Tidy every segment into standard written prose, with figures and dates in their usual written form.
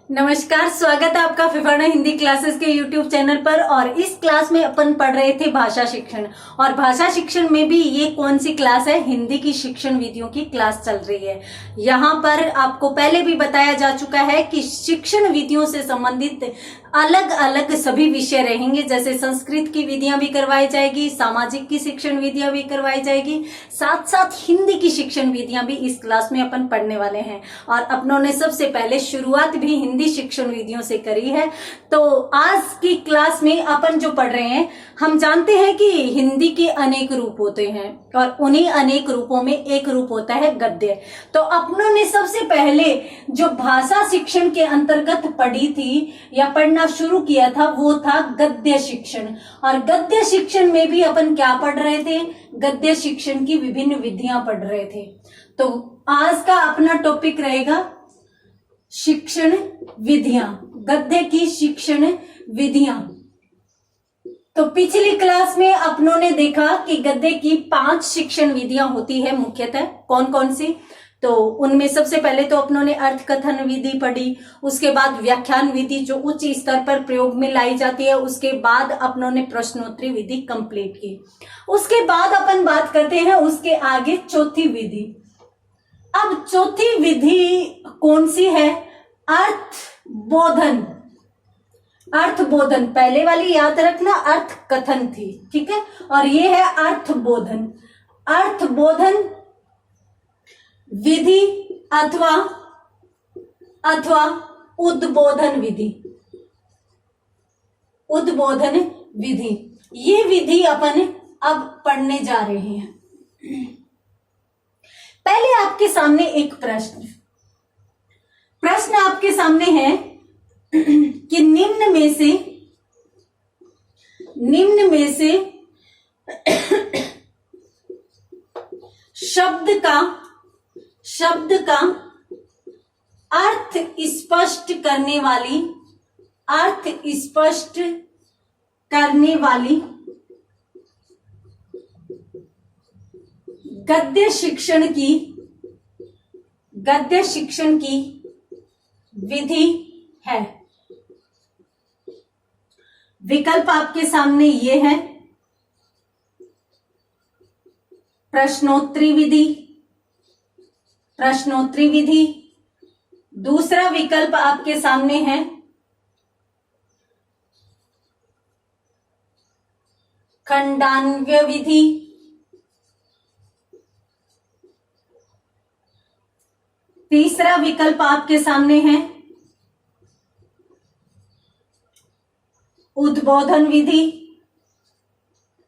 नमस्कार, स्वागत है आपका फिफाना हिंदी क्लासेस के YouTube चैनल पर। और इस क्लास में अपन पढ़ रहे थे भाषा शिक्षण। और भाषा शिक्षण में भी ये कौन सी क्लास है? हिंदी की शिक्षण विधियों की क्लास चल रही है। यहाँ पर आपको पहले भी बताया जा चुका है कि शिक्षण विधियों से संबंधित अलग अलग सभी विषय रहेंगे, जैसे संस्कृत की विधियां भी करवाई जाएगी, सामाजिक की शिक्षण विधियां भी करवाई जाएगी, साथ साथ हिंदी की शिक्षण विधियां भी इस क्लास में अपन पढ़ने वाले हैं। और अपनों ने सबसे पहले शुरुआत भी हिंदी शिक्षण विधियों से करी है। तो आज की क्लास में अपन जो पढ़ रहे हैं, हम जानते हैं कि हिंदी के अनेक रूप होते हैं और उन्हीं अनेक रूपों में एक रूप होता है गद्य। तो अपनों ने सबसे पहले जो भाषा शिक्षण के अंतर्गत पढ़ी थी या पढ़ना शुरू किया था वो था गद्य शिक्षण। और गद्य शिक्षण में भी अपन क्या पढ़ रहे थे? गद्य शिक्षण की विभिन्न विधियां पढ़ रहे थे। तो आज का अपना टॉपिक रहेगा शिक्षण विधियां, गद्य की शिक्षण विधियां। तो पिछली क्लास में अपनों ने देखा कि गद्य की 5 शिक्षण विधियां होती है मुख्यतः। कौन कौन सी? तो उनमें सबसे पहले तो अपनों ने अर्थ कथन विधि पढ़ी, उसके बाद व्याख्यान विधि जो उच्च स्तर पर प्रयोग में लाई जाती है, उसके बाद अपनों ने प्रश्नोत्तरी विधि कंप्लीट की। उसके बाद अपन बात करते हैं उसके आगे चौथी विधि। अब चौथी विधि कौन सी है? अर्थ बोधन। अर्थ बोधन, पहले वाली याद रखना अर्थ कथन थी, ठीक है, और ये है अर्थ बोधन। अर्थ बोधन विधि अथवा उद्बोधन विधि। उद्बोधन विधि, ये विधि अपन अब पढ़ने जा रहे हैं। पहले आपके सामने एक प्रश्न आपके सामने है कि निम्न में से शब्द का अर्थ स्पष्ट करने वाली गद्य शिक्षण की विधि है। विकल्प आपके सामने ये है: प्रश्नोत्तरी विधि। दूसरा विकल्प आपके सामने है खंडान्वय विधि। तीसरा विकल्प आपके सामने है उद्बोधन विधि।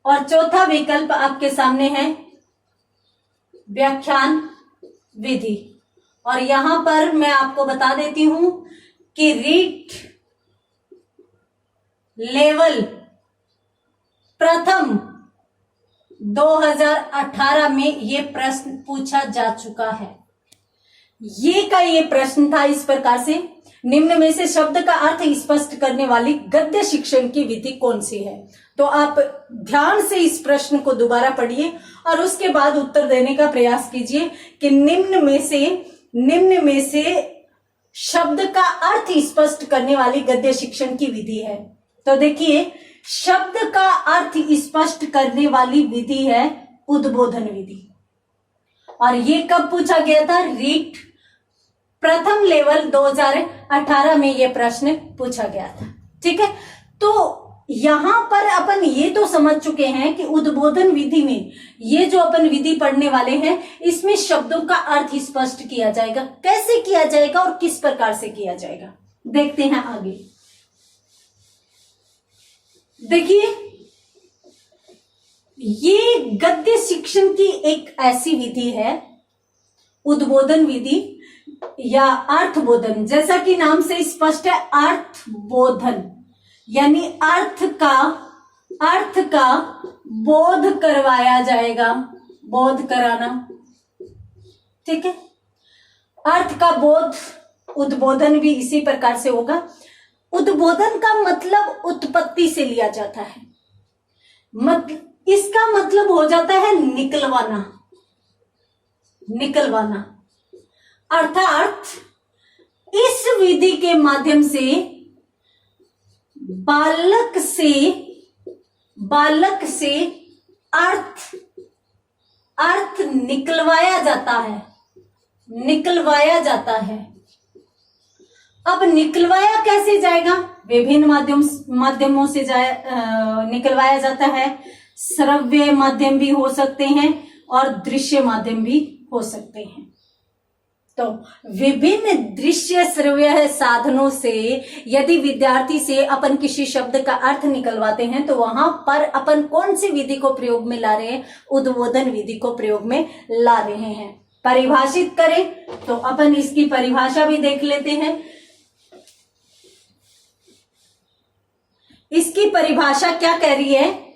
और चौथा विकल्प आपके सामने है व्याख्यान विधि। और यहां पर मैं आपको बता देती हूं कि रीट लेवल प्रथम 2018 में यह प्रश्न पूछा जा चुका है। ये प्रश्न था इस प्रकार से: निम्न में से शब्द का अर्थ स्पष्ट करने वाली गद्य शिक्षण की विधि कौन सी है? तो आप ध्यान से इस प्रश्न को दोबारा पढ़िए और उसके बाद उत्तर देने का प्रयास कीजिए कि निम्न में से शब्द का अर्थ स्पष्ट करने वाली गद्य शिक्षण की विधि है। तो देखिए, शब्द का अर्थ स्पष्ट करने वाली विधि है उद्बोधन विधि। और ये कब पूछा गया था? रीट प्रथम लेवल 2018 में यह प्रश्न पूछा गया था, ठीक है। तो यहां पर अपन ये तो समझ चुके हैं कि उद्बोधन विधि में ये जो अपन विधि पढ़ने वाले हैं, इसमें शब्दों का अर्थ स्पष्ट किया जाएगा। कैसे किया जाएगा और किस प्रकार से किया जाएगा, देखते हैं आगे। देखिए, ये गद्य शिक्षण की एक ऐसी विधि है, उद्बोधन विधि या अर्थबोधन। जैसा कि नाम से स्पष्ट है, अर्थबोधन यानी अर्थ का बोध करवाया जाएगा। बोध कराना, ठीक है। अर्थ का बोध, उद्बोधन भी इसी प्रकार से होगा। उद्बोधन का मतलब उत्पत्ति से लिया जाता है, इसका मतलब हो जाता है निकलवाना। निकलवाना अर्थात इस विधि के माध्यम से बालक से अर्थ निकलवाया जाता है। अब निकलवाया कैसे जाएगा? विभिन्न माध्यमों से निकलवाया जाता है। श्रव्य माध्यम भी हो सकते हैं और दृश्य माध्यम भी हो सकते हैं। तो विभिन्न दृश्य श्रव्य साधनों से यदि विद्यार्थी से अपन किसी शब्द का अर्थ निकलवाते हैं तो वहां पर अपन कौन सी विधि को प्रयोग में ला रहे हैं? उद्बोधन विधि को प्रयोग में ला रहे हैं। परिभाषित करें तो अपन इसकी परिभाषा भी देख लेते हैं। इसकी परिभाषा क्या कह रही है?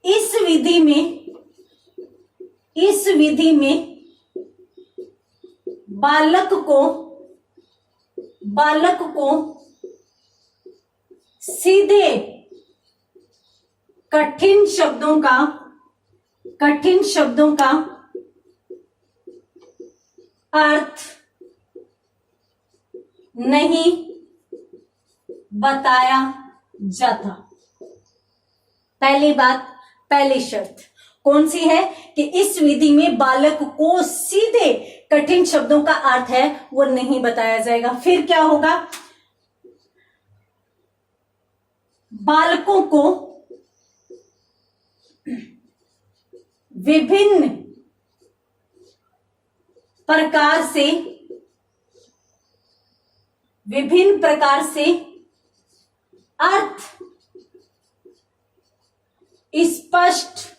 इस विधि में बालक को सीधे कठिन शब्दों का अर्थ नहीं बताया जाता। पहली शर्त कौन सी है कि इस विधि में बालक को सीधे कठिन शब्दों का अर्थ है वो नहीं बताया जाएगा। फिर क्या होगा? बालकों को विभिन्न प्रकार से अर्थ स्पष्ट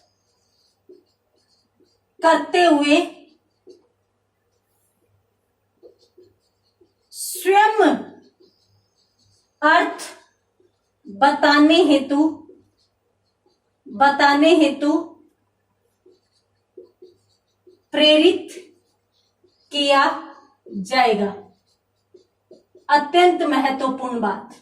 करते हुए स्वयं अर्थ बताने हेतु प्रेरित किया जाएगा। अत्यंत महत्वपूर्ण बात,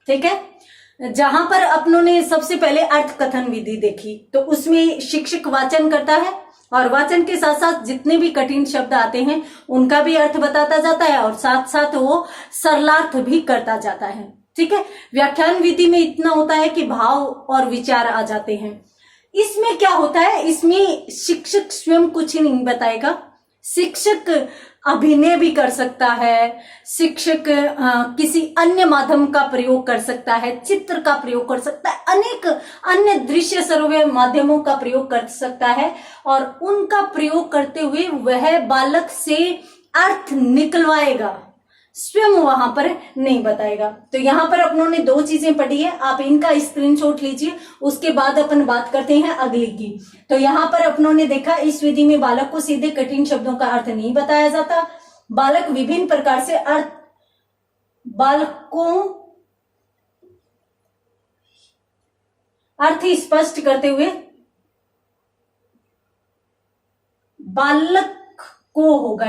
ठीक है। जहां पर अपनों ने सबसे पहले अर्थ कथन विधि देखी तो उसमें शिक्षक वाचन करता है और वाचन के साथ साथ जितने भी कठिन शब्द आते हैं उनका भी अर्थ बताता जाता है और साथ साथ वो सरलार्थ भी करता जाता है, ठीक है। व्याख्यान विधि में इतना होता है कि भाव और विचार आ जाते हैं। इसमें क्या होता है? इसमें शिक्षक स्वयं कुछ नहीं बताएगा। शिक्षक अभिनय भी कर सकता है, शिक्षक किसी अन्य माध्यम का प्रयोग कर सकता है, चित्र का प्रयोग कर सकता है, अनेक अन्य दृश्य श्रव्य माध्यमों का प्रयोग कर सकता है और उनका प्रयोग करते हुए वह बालक से अर्थ निकलवाएगा, स्वयं वहां पर नहीं बताएगा। तो यहां पर अपनों ने दो चीजें पढ़ी है, आप इनका स्क्रीनशॉट लीजिए, उसके बाद अपन बात करते हैं अगली की। तो यहां पर अपनों ने देखा इस विधि में बालक को सीधे कठिन शब्दों का अर्थ नहीं बताया जाता। बालक विभिन्न प्रकार से अर्थ स्पष्ट करते हुए बालक को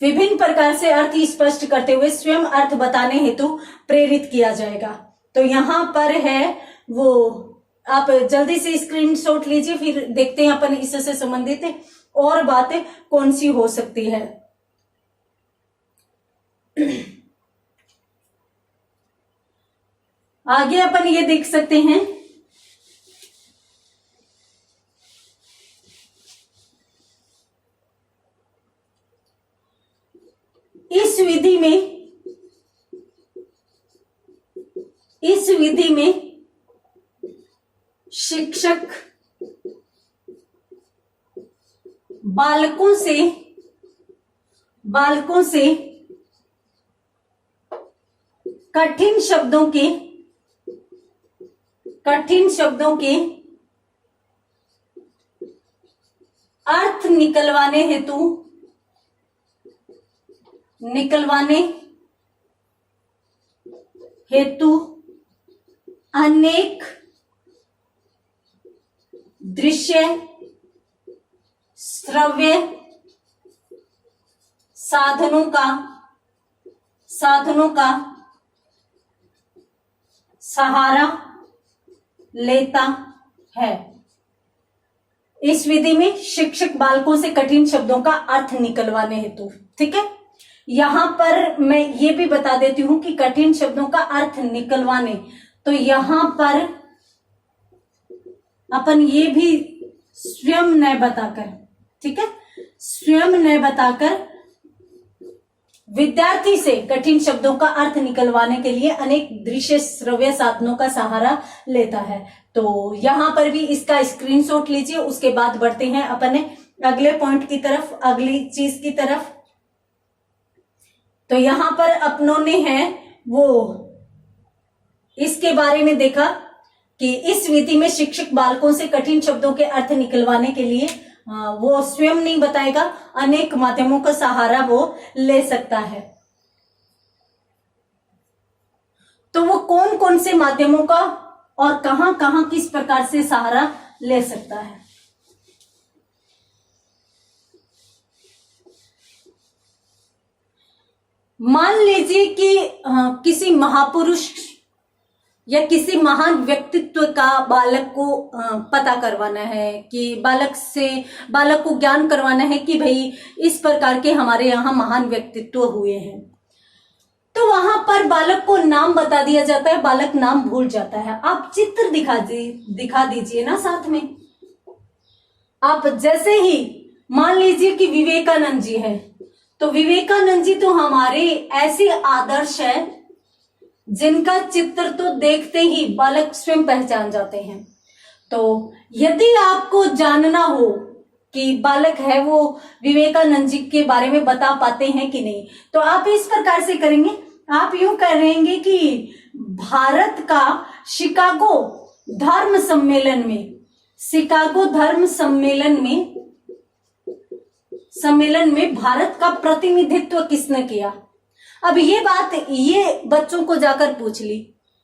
विभिन्न प्रकार से अर्थ स्पष्ट करते हुए स्वयं अर्थ बताने हेतु प्रेरित किया जाएगा। तो यहां पर है वो, आप जल्दी से स्क्रीनशॉट लीजिए, फिर देखते हैं अपन इससे संबंधित और बातें कौन सी हो सकती है। आगे अपन ये देख सकते हैं, इस विधि में शिक्षक बालकों से कठिन शब्दों के अर्थ निकलवाने हेतु अनेक दृश्य श्रव्य साधनों का सहारा लेता है। इस विधि में शिक्षक बालकों से कठिन शब्दों का अर्थ निकलवाने हेतु, ठीक है। यहां पर मैं ये भी बता देती हूं कि कठिन शब्दों का अर्थ निकलवाने, तो यहां पर अपन ये भी स्वयं न बताकर, ठीक है, स्वयं न बताकर विद्यार्थी से कठिन शब्दों का अर्थ निकलवाने के लिए अनेक दृश्य श्रव्य साधनों का सहारा लेता है। तो यहां पर भी इसका स्क्रीनशॉट लीजिए। उसके बाद बढ़ते हैं अपने अगले पॉइंट की तरफ, अगली चीज की तरफ। तो यहां पर अपनों ने है वो इसके बारे में देखा कि इस विधि में शिक्षक बालकों से कठिन शब्दों के अर्थ निकलवाने के लिए वो स्वयं नहीं बताएगा, अनेक माध्यमों का सहारा वो ले सकता है। तो वो कौन कौन से माध्यमों का और कहां कहां किस प्रकार से सहारा ले सकता है। मान लीजिए कि किसी महापुरुष या किसी महान व्यक्तित्व का बालक को पता करवाना है, कि बालक को ज्ञान करवाना है कि भाई इस प्रकार के हमारे यहाँ महान व्यक्तित्व हुए हैं। तो वहां पर बालक को नाम बता दिया जाता है, बालक नाम भूल जाता है। आप चित्र दिखा दीजिए ना साथ में। आप जैसे ही मान लीजिए कि विवेकानंद जी है, तो विवेकानंद जी तो हमारे ऐसे आदर्श है जिनका चित्र तो देखते ही बालक स्वयं पहचान जाते हैं। तो यदि आपको जानना हो कि बालक है वो विवेकानंद जी के बारे में बता पाते हैं कि नहीं, तो आप इस प्रकार से करेंगे। आप यूं करेंगे कि भारत का शिकागो धर्म सम्मेलन में भारत का प्रतिनिधित्व किसने किया। अब ये बच्चों को जाकर पूछ ली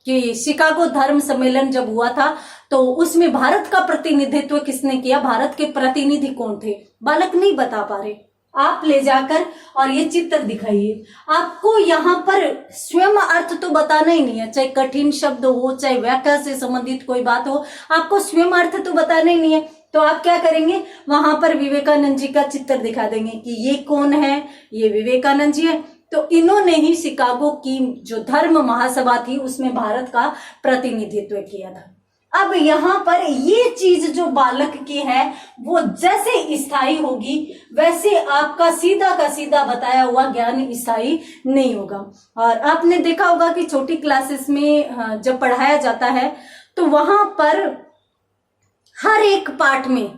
कि शिकागो धर्म सम्मेलन जब हुआ था तो उसमें भारत का प्रतिनिधित्व किसने किया, भारत के प्रतिनिधि कौन थे। बालक नहीं बता पा रहे, आप ले जाकर और ये चित्र दिखाइए। आपको यहाँ पर स्वयं अर्थ तो बताना ही नहीं है, चाहे कठिन शब्द हो, चाहे व्याख्या से संबंधित कोई बात हो, आपको स्वयं अर्थ तो बताना ही नहीं है। तो आप क्या करेंगे, वहां पर विवेकानंद जी का चित्र दिखा देंगे कि ये कौन है, ये विवेकानंद जी है। तो इन्होंने ही शिकागो की जो धर्म महासभा थी उसमें भारत का प्रतिनिधित्व किया था। अब यहाँ पर ये चीज जो बालक की है वो जैसे स्थायी होगी वैसे आपका सीधा का सीधा बताया हुआ ज्ञान स्थायी नहीं होगा। और आपने देखा होगा कि छोटी क्लासेस में जब पढ़ाया जाता है तो वहां पर हर एक पाठ में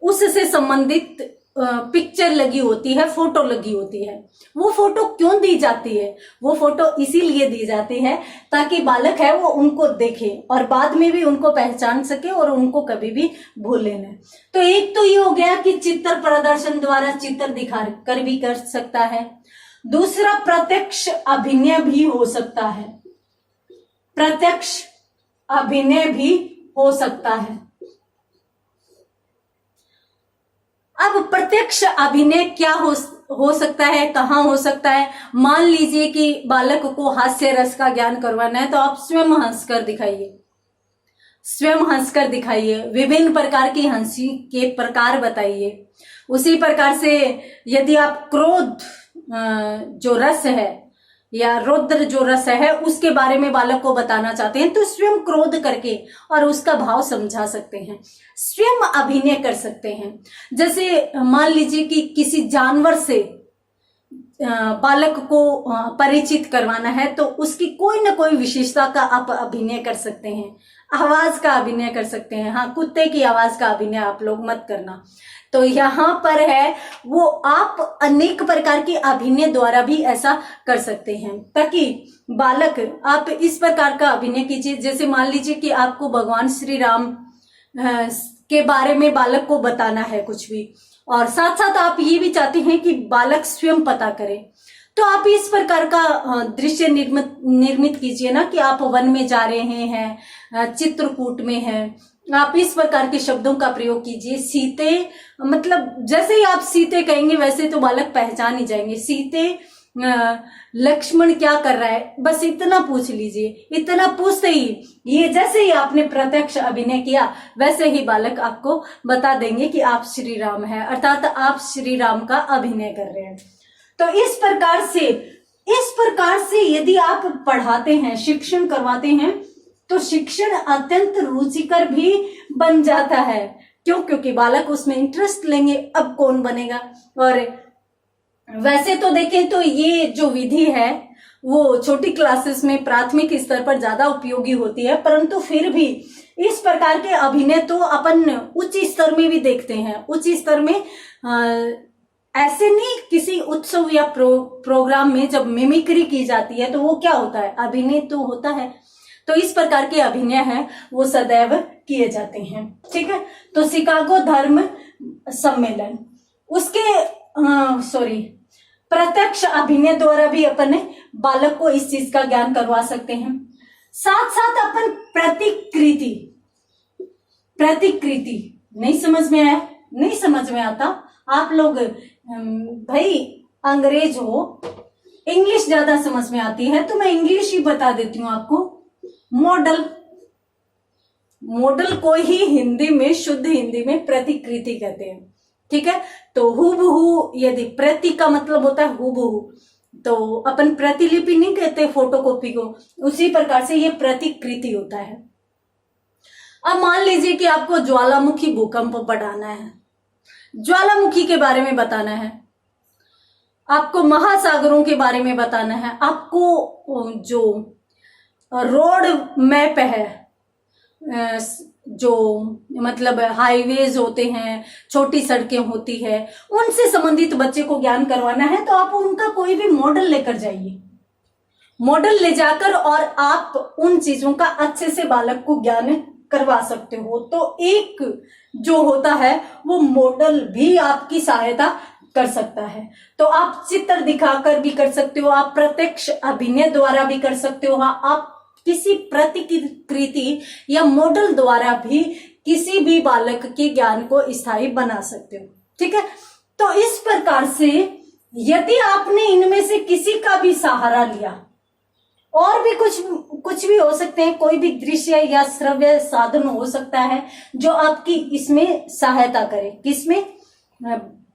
उससे संबंधित पिक्चर लगी होती है, फोटो लगी होती है। वो फोटो क्यों दी जाती है, वो फोटो इसीलिए दी जाती है ताकि बालक है वो उनको देखे और बाद में भी उनको पहचान सके और उनको कभी भी भूले न। तो एक तो ये हो गया कि चित्र प्रदर्शन द्वारा चित्र दिखा कर भी कर सकता है। दूसरा प्रत्यक्ष अभिनय भी हो सकता है, प्रत्यक्ष अभिनय भी हो सकता है। अब प्रत्यक्ष अभिनय क्या हो सकता है, कहाँ हो सकता है। मान लीजिए कि बालक को हास्य रस का ज्ञान करवाना है तो आप स्वयं हंसकर दिखाइए, विभिन्न प्रकार की हंसी के प्रकार बताइए। उसी प्रकार से यदि आप क्रोध जो रस है या रौद्र जो रस है उसके बारे में बालक को बताना चाहते हैं तो स्वयं क्रोध करके और उसका भाव समझा सकते हैं, स्वयं अभिनय कर सकते हैं। जैसे मान लीजिए कि किसी जानवर से बालक को परिचित करवाना है तो उसकी कोई ना कोई विशेषता का आप अभिनय कर सकते हैं, आवाज का अभिनय कर सकते हैं। हाँ, कुत्ते की आवाज का अभिनय आप लोग मत करना। तो यहाँ पर है वो आप अनेक प्रकार की अभिनय द्वारा भी ऐसा कर सकते हैं ताकि बालक आप इस प्रकार का अभिनय कीजिए। जैसे मान लीजिए कि आपको भगवान श्री राम के बारे में बालक को बताना है कुछ भी, और साथ साथ आप ये भी चाहते हैं कि बालक स्वयं पता करे, तो आप इस प्रकार का दृश्य निर्मित कीजिए ना कि आप वन में जा रहे हैं, चित्रकूट में हैं, आप इस प्रकार के शब्दों का प्रयोग कीजिए। सीते, मतलब जैसे ही आप सीते कहेंगे वैसे तो बालक पहचान ही जाएंगे। सीते लक्ष्मण क्या कर रहा है, बस इतना पूछ लीजिए। इतना पूछते ही ये जैसे ही आपने प्रत्यक्ष अभिनय किया वैसे ही बालक आपको बता देंगे कि आप श्री राम हैं, अर्थात आप श्री राम का अभिनय कर रहे हैं। तो इस प्रकार से यदि आप पढ़ाते हैं, शिक्षण करवाते हैं, तो शिक्षण अत्यंत रुचिकर भी बन जाता है। क्यों? क्योंकि बालक उसमें इंटरेस्ट लेंगे। अब कौन बनेगा? और वैसे तो देखें तो ये जो विधि है वो छोटी क्लासेस में, प्राथमिक स्तर पर ज्यादा उपयोगी होती है, परंतु फिर भी इस प्रकार के अभिनय तो अपन उच्च स्तर में भी देखते हैं। उच्च स्तर में ऐसे नहीं, किसी उत्सव या प्रोग्राम में जब मिमिक्री की जाती है तो वो क्या होता है? अभिनय तो होता है। तो इस प्रकार के अभिनय है वो सदैव किए जाते हैं। ठीक है, तो शिकागो धर्म सम्मेलन, उसके प्रत्यक्ष अभिनय द्वारा भी अपन बालक को इस चीज का ज्ञान करवा सकते हैं। साथ साथ अपन प्रतिकृति नहीं समझ में आया? नहीं समझ में आता? आप लोग भाई अंग्रेज हो, इंग्लिश ज्यादा समझ में आती है तो मैं इंग्लिश ही बता देती हूँ आपको। मॉडल को ही हिंदी में, शुद्ध हिंदी में प्रतिकृति कहते हैं। ठीक है, तो हूबहू, यदि प्रति का मतलब होता है हूबहू, तो अपन प्रतिलिपि नहीं कहते फोटोकॉपी को, उसी प्रकार से ये प्रतिकृति होता है। अब मान लीजिए कि आपको ज्वालामुखी भूकंप पढ़ाना है, ज्वालामुखी के बारे में बताना है, आपको महासागरों के बारे में बताना है, आपको जो रोड मैप है, जो मतलब हाईवेज होते हैं, छोटी सड़कें होती है, उनसे संबंधित बच्चे को ज्ञान करवाना है, तो आप उनका कोई भी मॉडल लेकर जाइए। मॉडल ले जाकर और आप उन चीजों का अच्छे से बालक को ज्ञान करवा सकते हो। तो एक जो होता है वो मॉडल भी आपकी सहायता कर सकता है। तो आप चित्र दिखाकर भी कर सकते हो, आप प्रत्यक्ष अभिनय द्वारा भी कर सकते हो, आप किसी प्रतिकृति या मॉडल द्वारा भी किसी भी बालक के ज्ञान को स्थायी बना सकते हो। ठीक है, तो इस प्रकार से यदि आपने इनमें से किसी का भी सहारा लिया, और भी कुछ भी हो सकते हैं, कोई भी दृश्य या श्रव्य साधन हो सकता है जो आपकी इसमें सहायता करे, किसमें?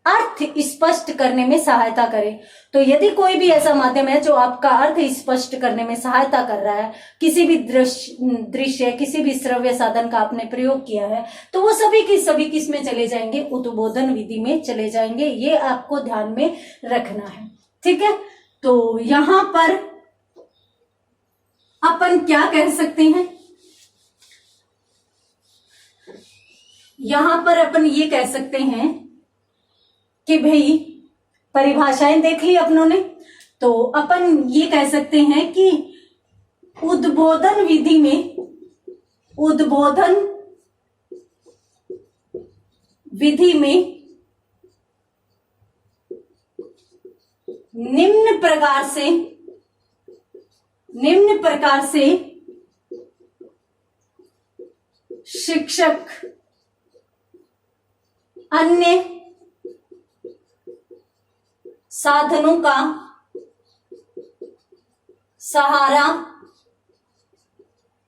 अर्थ स्पष्ट करने में सहायता करे। तो यदि कोई भी ऐसा माध्यम है जो आपका अर्थ स्पष्ट करने में सहायता कर रहा है, किसी भी दृश्य, किसी भी श्रव्य साधन का आपने प्रयोग किया है, तो वो सभी किस में चले जाएंगे? उद्बोधन विधि में चले जाएंगे। ये आपको ध्यान में रखना है। ठीक है, तो यहां पर अपन क्या कह सकते हैं? यहां पर अपन ये कह सकते हैं कि भाई परिभाषाएं देख ली अपनों ने, तो अपन ये कह सकते हैं कि उद्बोधन विधि में निम्न प्रकार से शिक्षक अन्य साधनों का सहारा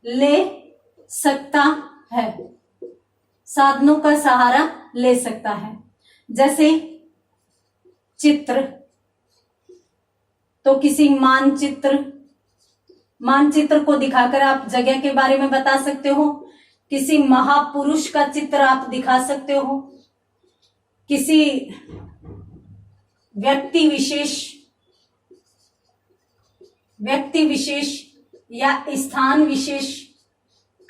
ले सकता है, साधनों का सहारा ले सकता है। जैसे चित्र, तो किसी मानचित्र को दिखाकर आप जगह के बारे में बता सकते हो, किसी महापुरुष का चित्र आप दिखा सकते हो, किसी व्यक्ति विशेष या स्थान विशेष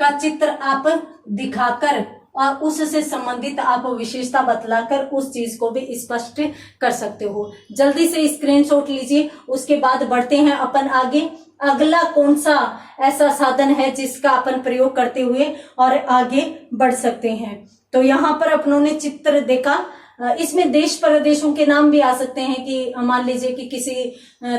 का चित्र आप दिखाकर और उससे संबंधित आप विशेषता बतलाकर उस चीज को भी स्पष्ट कर सकते हो। जल्दी से स्क्रीनशॉट लीजिए, उसके बाद बढ़ते हैं अपन आगे। अगला कौन सा ऐसा साधन है जिसका अपन प्रयोग करते हुए और आगे बढ़ सकते हैं? तो यहाँ पर अपनों ने चित्र देखा, इसमें देश प्रदेशों के नाम भी आ सकते हैं कि मान लीजिए कि किसी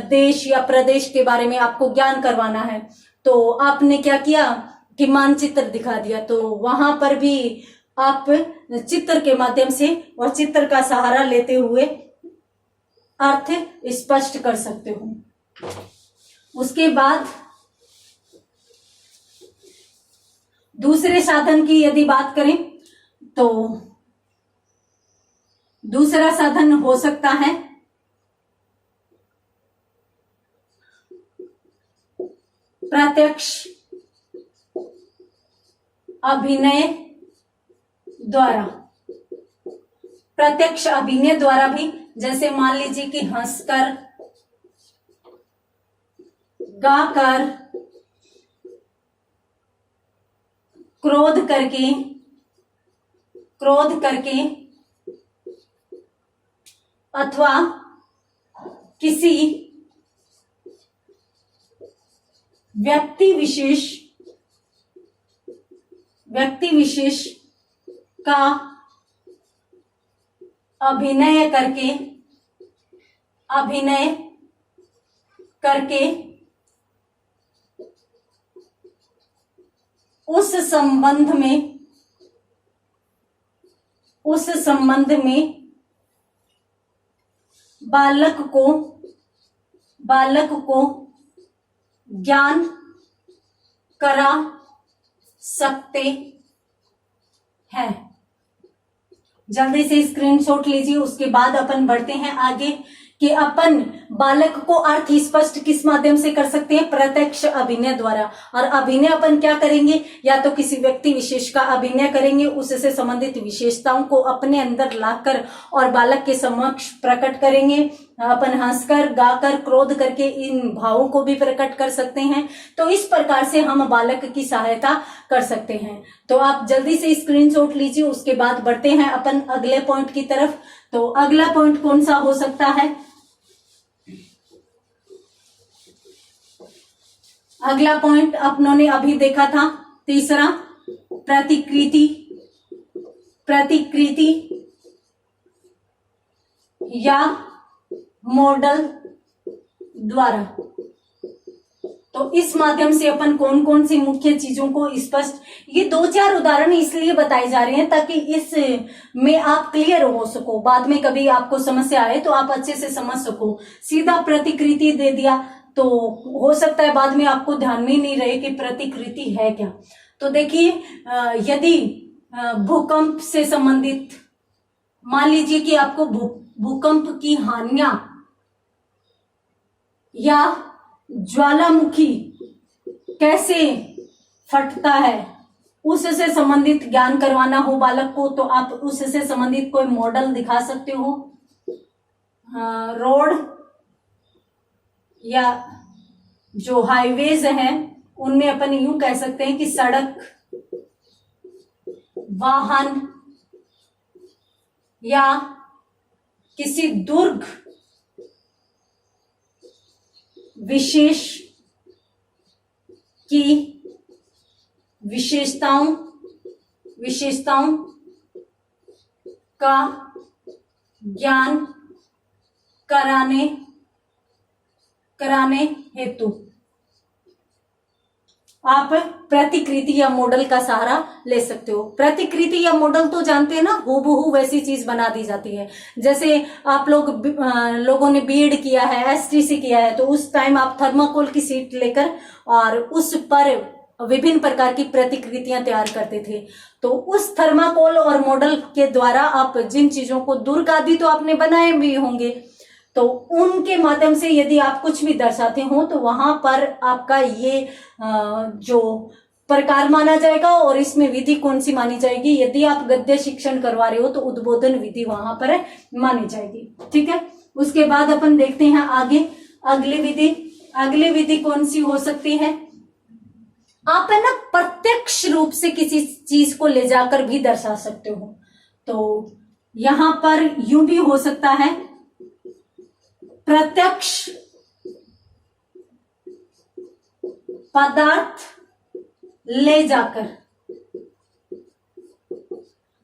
देश या प्रदेश के बारे में आपको ज्ञान करवाना है, तो आपने क्या किया कि मानचित्र दिखा दिया। तो वहां पर भी आप चित्र के माध्यम से और चित्र का सहारा लेते हुए अर्थ स्पष्ट कर सकते हो। उसके बाद दूसरे साधन की यदि बात करें तो दूसरा साधन हो सकता है प्रत्यक्ष अभिनय द्वारा। प्रत्यक्ष अभिनय द्वारा भी, जैसे मान लीजिए कि हंसकर, गाकर, क्रोध करके अथवा किसी व्यक्ति विशेष का अभिनय करके उस संबंध में बालक को ज्ञान करा सकते हैं। जल्दी से स्क्रीनशॉट लीजिए। उसके बाद अपन बढ़ते हैं आगे कि अपन बालक को अर्थ स्पष्ट किस माध्यम से कर सकते हैं? प्रत्यक्ष अभिनय द्वारा। और अभिनय अपन क्या करेंगे? या तो किसी व्यक्ति विशेष का अभिनय करेंगे, उससे संबंधित विशेषताओं को अपने अंदर लाकर और बालक के समक्ष प्रकट करेंगे। अपन हंसकर, गाकर, क्रोध करके इन भावों को भी प्रकट कर सकते हैं। तो इस प्रकार से हम बालक की सहायता कर सकते हैं। तो आप जल्दी से स्क्रीनशॉट लीजिए। उसके बाद बढ़ते हैं अपन अगले पॉइंट की तरफ। तो अगला पॉइंट कौन सा हो सकता है? अगला पॉइंट अपनों ने अभी देखा था, तीसरा, प्रतिकृति या मॉडल द्वारा। तो इस माध्यम से अपन कौन कौन सी मुख्य चीजों को स्पष्ट, ये 2-4 उदाहरण इसलिए बताए जा रहे हैं ताकि इस में आप क्लियर हो सको। बाद में कभी आपको समस्या आए तो आप अच्छे से समझ सको। सीधा प्रतिकृति दे दिया तो हो सकता है बाद में आपको ध्यान में ही नहीं रहे कि प्रतिकृति है क्या। तो देखिए, यदि भूकंप से संबंधित, मान लीजिए कि आपको भूकंप की हानियां या ज्वालामुखी कैसे फटता है उससे संबंधित ज्ञान करवाना हो बालक को, तो आप उससे संबंधित कोई मॉडल दिखा सकते हो। रोड या जो हाईवेज हैं उनमें अपन यूं कह सकते हैं कि सड़क, वाहन या किसी दुर्ग विशेष की विशेषताओं का ज्ञान कराने हेतु आप प्रतिकृति या मॉडल का सहारा ले सकते हो। प्रतिकृति या मॉडल तो जानते हैं ना, हूबहू वैसी चीज बना दी जाती है। जैसे आप लोगों ने बीएड किया है, एसटीसी किया है, तो उस टाइम आप थर्माकोल की शीट लेकर और उस पर विभिन्न प्रकार की प्रतिकृतियां तैयार करते थे। तो उस थर्माकोल और मॉडल के द्वारा आप जिन चीजों को, दुर्ग आदि तो आपने बनाए भी होंगे, तो उनके माध्यम से यदि आप कुछ भी दर्शाते हो तो वहां पर आपका ये जो प्रकार माना जाएगा। और इसमें विधि कौन सी मानी जाएगी? यदि आप गद्य शिक्षण करवा रहे हो तो उद्बोधन विधि वहां पर मानी जाएगी। ठीक है। उसके बाद अपन देखते हैं आगे अगली विधि कौन सी हो सकती है? आप है ना प्रत्यक्ष रूप से किसी चीज को ले जाकर भी दर्शा सकते हो। तो यहां पर यूं भी हो सकता है, प्रत्यक्ष पदार्थ ले जाकर।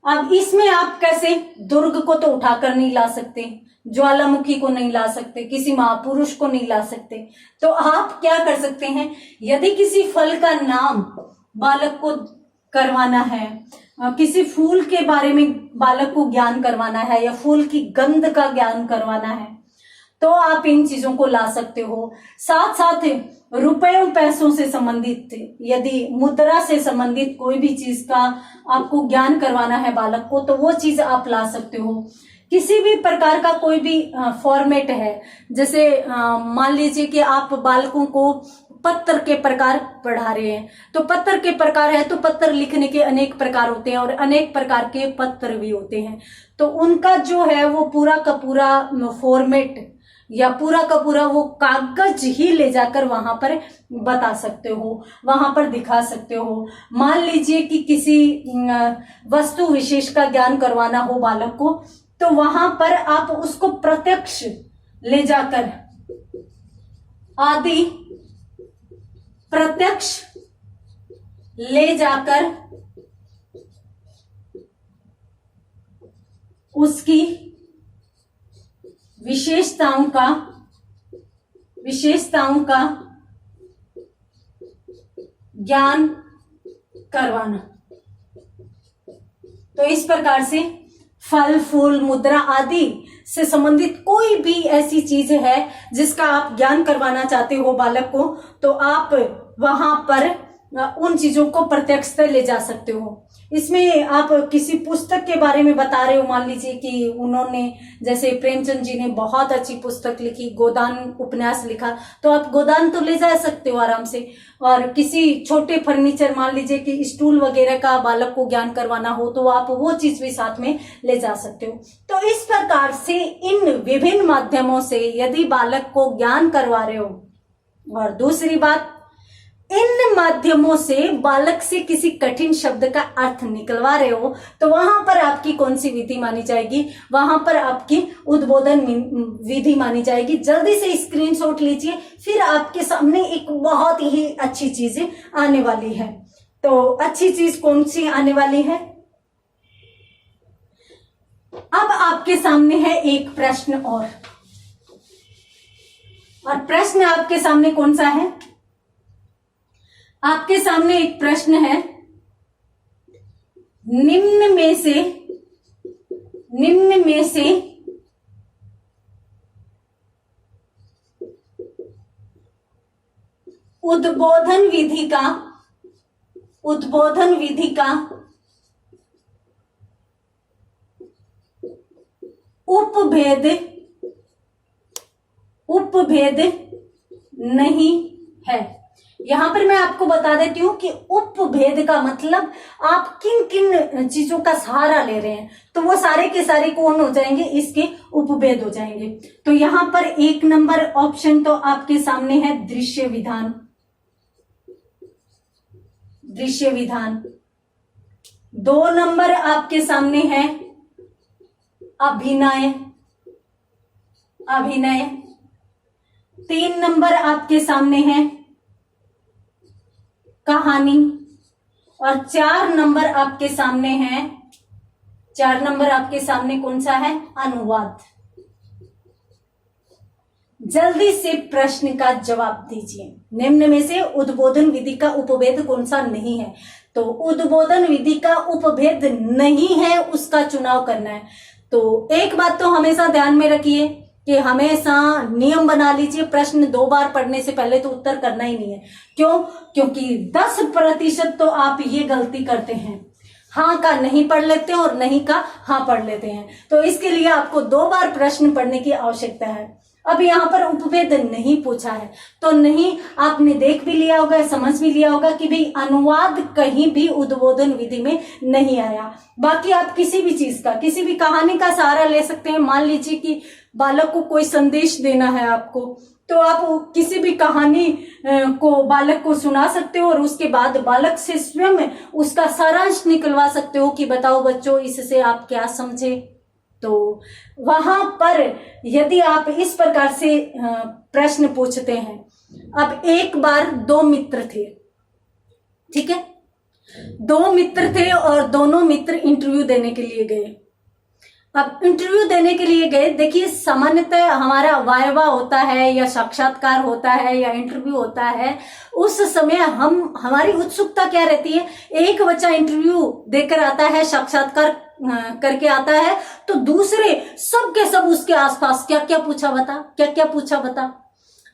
अब इसमें आप कैसे? दुर्ग को तो उठाकर नहीं ला सकते, ज्वालामुखी को नहीं ला सकते, किसी महापुरुष को नहीं ला सकते। तो आप क्या कर सकते हैं? यदि किसी फल का नाम बालक को करवाना है, किसी फूल के बारे में बालक को ज्ञान करवाना है, या फूल की गंध का ज्ञान करवाना है, तो आप इन चीजों को ला सकते हो। साथ साथ रुपयों पैसों से संबंधित, यदि मुद्रा से संबंधित कोई भी चीज का आपको ज्ञान करवाना है बालक को, तो वो चीज आप ला सकते हो। किसी भी प्रकार का कोई भी फॉर्मेट है, जैसे मान लीजिए कि आप बालकों को पत्र के प्रकार पढ़ा रहे हैं, तो पत्र के प्रकार है तो पत्र लिखने के अनेक प्रकार होते हैं और अनेक प्रकार के पत्र भी होते हैं। तो उनका जो है वो पूरा का पूरा फॉर्मेट या पूरा का पूरा वो कागज ही ले जाकर वहां पर बता सकते हो, वहां पर दिखा सकते हो। मान लीजिए कि किसी वस्तु विशेष का ज्ञान करवाना हो बालक को, तो वहां पर आप उसको प्रत्यक्ष ले जाकर आदि प्रत्यक्ष ले जाकर उसकी विशेषताओं का ज्ञान करवाना। तो इस प्रकार से फल फूल मुद्रा आदि से संबंधित कोई भी ऐसी चीज है जिसका आप ज्ञान करवाना चाहते हो बालक को, तो आप वहां पर उन चीजों को प्रत्यक्षतः ले जा सकते हो। इसमें आप किसी पुस्तक के बारे में बता रहे हो, मान लीजिए कि उन्होंने, जैसे प्रेमचंद जी ने बहुत अच्छी पुस्तक लिखी, गोदान उपन्यास लिखा, तो आप गोदान तो ले जा सकते हो आराम से। और किसी छोटे फर्नीचर, मान लीजिए कि स्टूल वगैरह का बालक को ज्ञान करवाना हो, तो आप वो चीज भी साथ में ले जा सकते हो। तो इस प्रकार से इन विभिन्न माध्यमों से यदि बालक को ज्ञान करवा रहे हो, और दूसरी बात, इन माध्यमों से बालक से किसी कठिन शब्द का अर्थ निकलवा रहे हो, तो वहां पर आपकी कौन सी विधि मानी जाएगी? वहां पर आपकी उद्बोधन विधि मानी जाएगी। जल्दी से स्क्रीनशॉट लीजिए, फिर आपके सामने एक बहुत ही अच्छी चीज आने वाली है। तो अच्छी चीज कौन सी आने वाली है? अब आपके सामने है एक प्रश्न और प्रश्न आपके सामने कौन सा है? आपके सामने एक प्रश्न है, निम्न में से उद्बोधन विधि का उपभेद नहीं है। यहां पर मैं आपको बता देती हूं कि उपभेद का मतलब आप किन किन चीजों का सहारा ले रहे हैं, तो वो सारे के सारे कौन हो जाएंगे? इसके उपभेद हो जाएंगे। तो यहां पर 1 नंबर ऑप्शन तो आपके सामने है दृश्य विधान। 2 नंबर आपके सामने है अभिनय। 3 नंबर आपके सामने है कहानी, और 4 नंबर आपके सामने है, 4 नंबर आपके सामने कौन सा है? अनुवाद। जल्दी से प्रश्न का जवाब दीजिए। निम्न में से उद्बोधन विधि का उपभेद कौन सा नहीं है? तो उद्बोधन विधि का उपभेद नहीं है, उसका चुनाव करना है। तो एक बात तो हमेशा ध्यान में रखिए कि हमेशा नियम बना लीजिए, प्रश्न 2 बार पढ़ने से पहले तो उत्तर करना ही नहीं है। क्यों? क्योंकि 10% तो आप ये गलती करते हैं, हाँ का नहीं पढ़ लेते हैं और नहीं का हाँ पढ़ लेते हैं। तो इसके लिए आपको 2 बार प्रश्न पढ़ने की आवश्यकता है। अब यहाँ पर उपभेद नहीं पूछा है, तो नहीं, आपने देख भी लिया होगा, समझ भी लिया होगा कि भाई अनुवाद कहीं भी उद्बोधन विधि में नहीं आया। बाकी आप किसी भी चीज का, किसी भी कहानी का सहारा ले सकते हैं। मान लीजिए कि बालक को कोई संदेश देना है आपको, तो आप किसी भी कहानी को बालक को सुना सकते हो और उसके बाद बालक से स्वयं उसका सारांश निकलवा सकते हो कि बताओ बच्चों, इससे आप क्या समझे। तो वहां पर यदि आप इस प्रकार से प्रश्न पूछते हैं, अब एक बार 2 मित्र थे, ठीक है, 2 मित्र थे और दोनों मित्र इंटरव्यू देने के लिए गए। अब इंटरव्यू देने के लिए गए। देखिए, सामान्यतः हमारा वाइवा होता है या साक्षात्कार होता है या इंटरव्यू होता है, उस समय हमारी उत्सुकता क्या रहती है, एक बच्चा इंटरव्यू देकर आता है, साक्षात्कार करके आता है, तो दूसरे सब के सब उसके आसपास क्या क्या पूछा बता।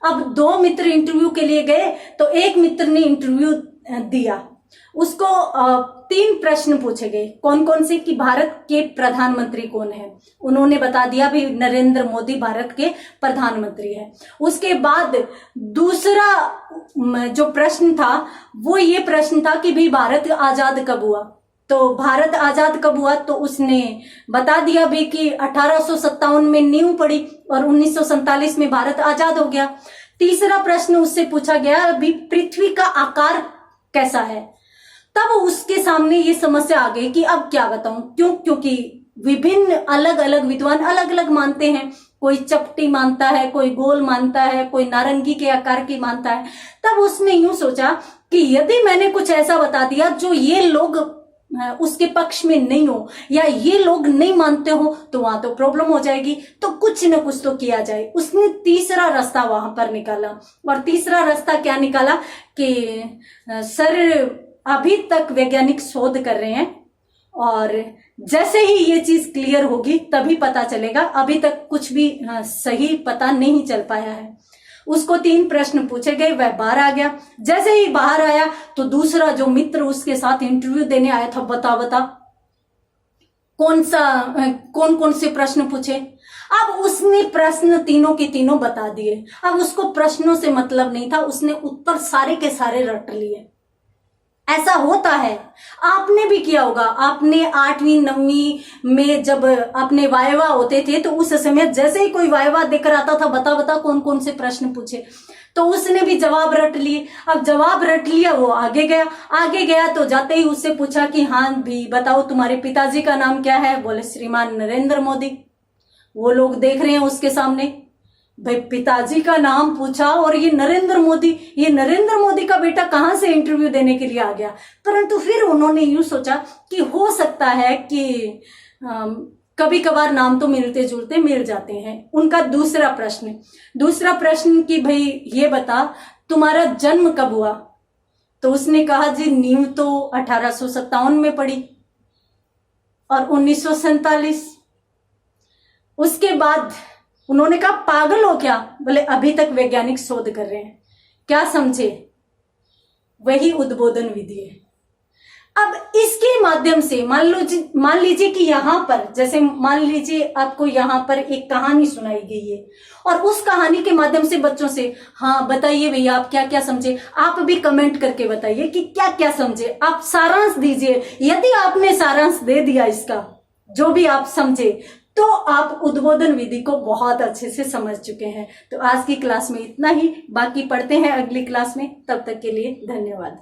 अब दो मित्र इंटरव्यू के लिए गए, तो एक मित्र ने इंटरव्यू दिया, उसको 3 प्रश्न पूछे गए। कौन कौन से, कि भारत के प्रधानमंत्री कौन है, उन्होंने बता दिया भी नरेंद्र मोदी भारत के प्रधानमंत्री है। उसके बाद दूसरा जो प्रश्न था वो ये प्रश्न था कि भाई भारत आजाद कब हुआ, तो भारत आजाद कब हुआ, तो उसने बता दिया भी कि 1857 में नींव पड़ी और 1947 में भारत आजाद हो गया। तीसरा प्रश्न उससे पूछा गया अभी पृथ्वी का आकार कैसा है, तब उसके सामने ये समस्या आ गई कि अब क्या बताऊं, क्योंकि विभिन्न अलग अलग विद्वान अलग अलग मानते हैं, कोई चपटी मानता है, कोई गोल मानता है, कोई नारंगी के आकार की मानता है। तब उसने यूं सोचा कि यदि मैंने कुछ ऐसा बता दिया जो ये लोग उसके पक्ष में नहीं हो या ये लोग नहीं मानते हो, तो वहां तो प्रॉब्लम हो जाएगी, तो कुछ न कुछ तो किया जाए। उसने तीसरा रास्ता वहां पर निकाला, और तीसरा रास्ता क्या निकाला कि सर अभी तक वैज्ञानिक शोध कर रहे हैं और जैसे ही ये चीज क्लियर होगी तभी पता चलेगा, अभी तक कुछ भी सही पता नहीं चल पाया है। उसको 3 प्रश्न पूछे गए, वह बाहर आ गया। जैसे ही बाहर आया तो दूसरा जो मित्र उसके साथ इंटरव्यू देने आया था, बता कौन कौन से प्रश्न पूछे। अब उसने प्रश्न तीनों के तीनों बता दिए। अब उसको प्रश्नों से मतलब नहीं था, उसने उत्तर सारे के सारे रट लिए। ऐसा होता है, आपने भी किया होगा। आपने 8वीं 9वीं में जब अपने वाइवा होते थे तो उस समय जैसे ही कोई वाइवा देकर आता था, बता कौन कौन से प्रश्न पूछे, तो उसने भी जवाब रट लिए। अब जवाब रट लिया, वो आगे गया तो जाते ही उससे पूछा कि हाँ भी बताओ तुम्हारे पिताजी का नाम क्या है, बोले श्रीमान नरेंद्र मोदी। वो लोग देख रहे हैं उसके सामने, भाई पिताजी का नाम पूछा और ये नरेंद्र मोदी का बेटा कहां से इंटरव्यू देने के लिए आ गया। परंतु फिर उन्होंने यूं सोचा कि हो सकता है कि कभी कभार नाम तो मिलते जुलते मिल जाते हैं। उनका दूसरा प्रश्न कि भाई ये बता तुम्हारा जन्म कब हुआ, तो उसने कहा जी नींव तो 1857 में पड़ी और 1947। उसके बाद उन्होंने कहा पागल हो क्या, बोले अभी तक वैज्ञानिक शोध कर रहे हैं, क्या समझे, वही उद्बोधन विधि है। अब इसके माध्यम से मान लीजिए कि यहाँ पर जैसे मान लीजिए आपको यहाँ पर एक कहानी सुनाई गई है और उस कहानी के माध्यम से बच्चों से हाँ बताइए भैया आप क्या क्या समझे। आप भी कमेंट करके बताइए कि क्या क्या समझे, आप सारांश दीजिए। यदि आपने सारांश दे दिया इसका जो भी आप समझे, तो आप उद्बोधन विधि को बहुत अच्छे से समझ चुके हैं। तो आज की क्लास में इतना ही, बाकी पढ़ते हैं अगली क्लास में। तब तक के लिए धन्यवाद।